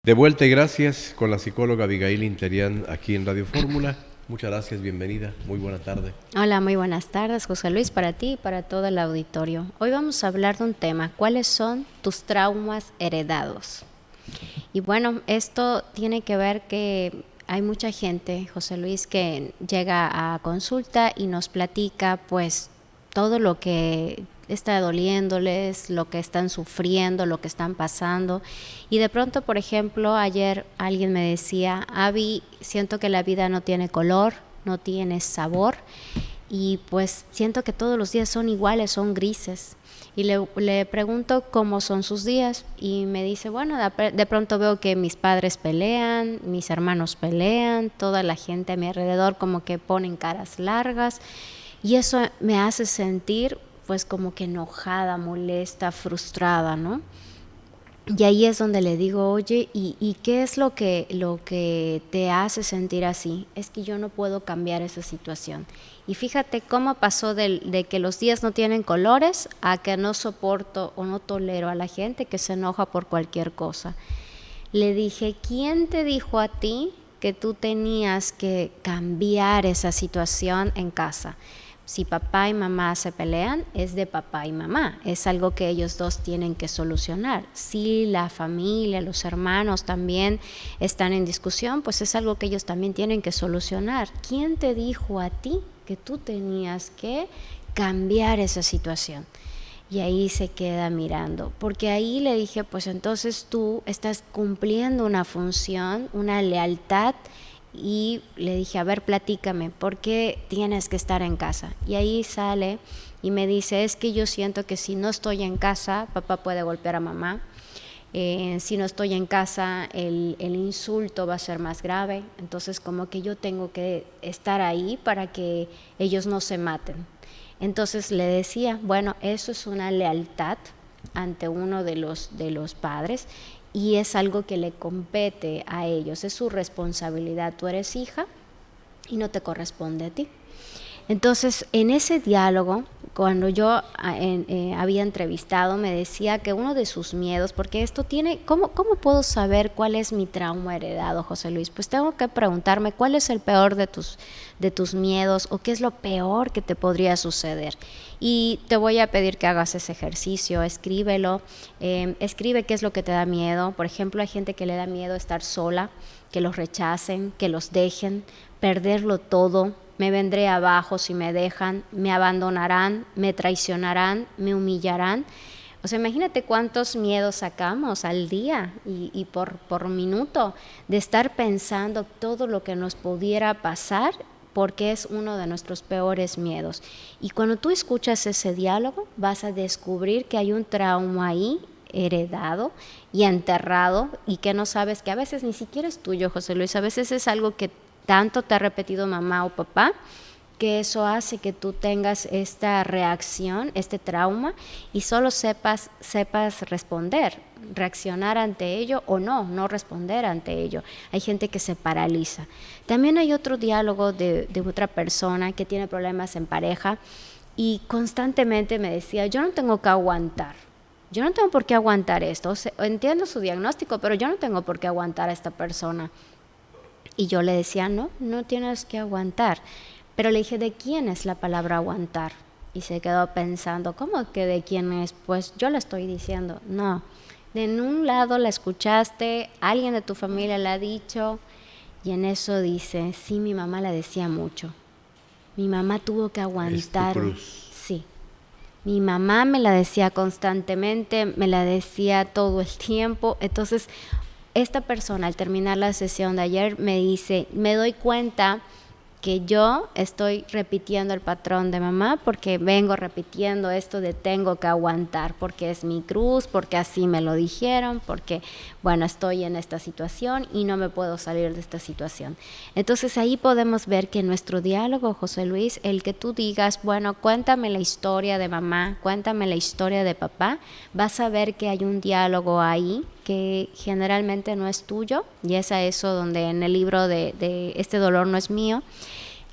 De vuelta y gracias con la psicóloga Abigail Interian aquí en Radio Fórmula. Muchas gracias, bienvenida, muy buena tarde. Hola, muy buenas tardes, José Luis, para ti y para todo el auditorio. Hoy vamos a hablar de un tema, ¿cuáles son tus traumas heredados? Y bueno, esto tiene que ver que hay mucha gente, José Luis, que llega a consulta y nos platica pues todo lo que está doliéndoles, lo que están sufriendo, lo que están pasando. Y de pronto, por ejemplo, ayer alguien me decía, Abby, siento que la vida no tiene color, no tiene sabor y pues siento que todos los días son iguales, son grises. Y le pregunto cómo son sus días y me dice, bueno, de pronto veo que mis padres pelean, mis hermanos pelean, toda la gente a mi alrededor como que ponen caras largas y eso me hace sentir pues como que enojada, molesta, frustrada, ¿no? Y ahí es donde le digo, oye, ¿y qué es lo que te hace sentir así? Es que yo no puedo cambiar esa situación. Y fíjate cómo pasó de que los días no tienen colores a que no soporto o no tolero a la gente que se enoja por cualquier cosa. Le dije, ¿quién te dijo a ti que tú tenías que cambiar esa situación en casa? Si papá y mamá se pelean, es de papá y mamá, es algo que ellos dos tienen que solucionar. Si la familia, los hermanos también están en discusión, pues es algo que ellos también tienen que solucionar. ¿Quién te dijo a ti que tú tenías que cambiar esa situación? Y ahí se queda mirando, porque ahí le dije, pues entonces tú estás cumpliendo una función, una lealtad. Y le dije, a ver, platícame, ¿por qué tienes que estar en casa? Y ahí sale y me dice, es que yo siento que si no estoy en casa, papá puede golpear a mamá. Si no estoy en casa, el insulto va a ser más grave. Entonces, como que yo tengo que estar ahí para que ellos no se maten. Entonces le decía, bueno, eso es una lealtad ante uno de los padres y es algo que le compete a ellos, es su responsabilidad. Tú eres hija y no te corresponde a ti. Entonces, en ese diálogo, cuando yo había entrevistado, me decía que uno de sus miedos, porque esto tiene, ¿cómo puedo saber cuál es mi trauma heredado, José Luis? Pues tengo que preguntarme cuál es el peor de tus miedos o qué es lo peor que te podría suceder. Y te voy a pedir que hagas ese ejercicio, escríbelo, escribe qué es lo que te da miedo. Por ejemplo, hay gente que le da miedo estar sola, que los rechacen, que los dejen, perderlo todo. Me vendré abajo si me dejan, me abandonarán, me traicionarán, me humillarán. O sea, imagínate cuántos miedos sacamos al día y por minuto de estar pensando todo lo que nos pudiera pasar porque es uno de nuestros peores miedos. Y cuando tú escuchas ese diálogo vas a descubrir que hay un trauma ahí heredado y enterrado y que no sabes, que a veces ni siquiera es tuyo, José Luis, a veces es algo que tanto te ha repetido mamá o papá, que eso hace que tú tengas esta reacción, este trauma, y solo sepas responder, reaccionar ante ello o no responder ante ello. Hay gente que se paraliza. También hay otro diálogo de otra persona que tiene problemas en pareja y constantemente me decía, yo no tengo que aguantar. Yo no tengo por qué aguantar esto. O sea, entiendo su diagnóstico, pero yo no tengo por qué aguantar a esta persona. Y yo le decía, no tienes que aguantar. Pero le dije, ¿de quién es la palabra aguantar? Y se quedó pensando, ¿cómo que de quién es? Pues yo le estoy diciendo, no. De en un lado la escuchaste, alguien de tu familia la ha dicho, y en eso dice, sí, mi mamá la decía mucho. Mi mamá tuvo que aguantar. Es tu cruz. Sí. Mi mamá me la decía constantemente, me la decía todo el tiempo. Entonces, esta persona al terminar la sesión de ayer me dice, me doy cuenta que yo estoy repitiendo el patrón de mamá porque vengo repitiendo esto de tengo que aguantar, porque es mi cruz, porque así me lo dijeron, porque, bueno, estoy en esta situación y no me puedo salir de esta situación. Entonces ahí podemos ver que en nuestro diálogo, José Luis, el que tú digas, bueno, cuéntame la historia de mamá, cuéntame la historia de papá, vas a ver que hay un diálogo ahí que generalmente no es tuyo, y es a eso donde en el libro de Este dolor no es mío,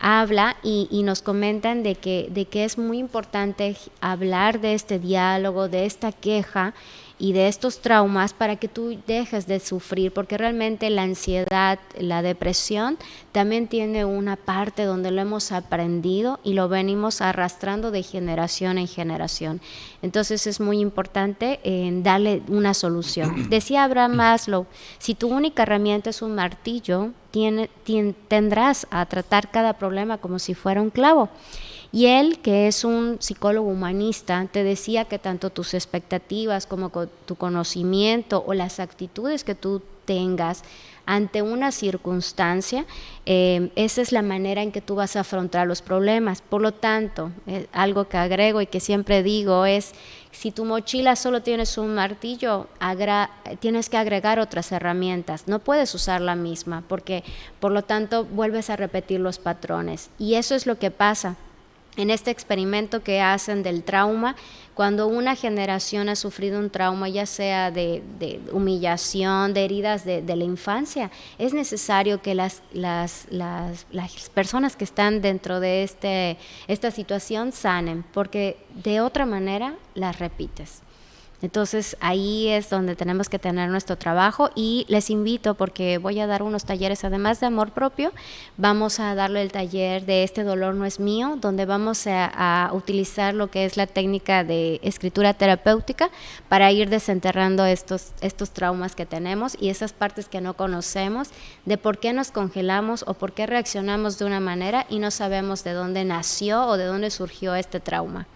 habla y nos comentan de que es muy importante hablar de este diálogo, de esta queja, y de estos traumas para que tú dejes de sufrir, porque realmente la ansiedad, la depresión también tiene una parte donde lo hemos aprendido y lo venimos arrastrando de generación en generación. Entonces es muy importante darle una solución. Decía Abraham Maslow, si tu única herramienta es un martillo, tendrás a tratar cada problema como si fuera un clavo. Y él, que es un psicólogo humanista, te decía que tanto tus expectativas como tu conocimiento o las actitudes que tú tengas ante una circunstancia, esa es la manera en que tú vas a afrontar los problemas. Por lo tanto, algo que agrego y que siempre digo es, si tu mochila solo tienes un martillo, tienes que agregar otras herramientas. No puedes usar la misma porque, por lo tanto, vuelves a repetir los patrones. Y eso es lo que pasa en este experimento que hacen del trauma. Cuando una generación ha sufrido un trauma, ya sea de humillación, de heridas de la infancia, es necesario que las personas que están dentro de esta situación sanen, porque de otra manera las repites. Entonces ahí es donde tenemos que tener nuestro trabajo, y les invito, porque voy a dar unos talleres, además de amor propio, vamos a darle el taller de Este dolor no es mío, donde vamos a utilizar lo que es la técnica de escritura terapéutica para ir desenterrando estos traumas que tenemos y esas partes que no conocemos, de por qué nos congelamos o por qué reaccionamos de una manera y no sabemos de dónde nació o de dónde surgió este trauma.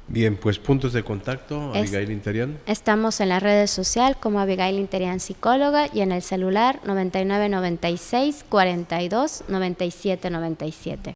Bien, pues puntos de contacto, Abigail Interian. Estamos en las redes sociales como Abigail Interian Psicóloga y en el celular 9996 42 97 97.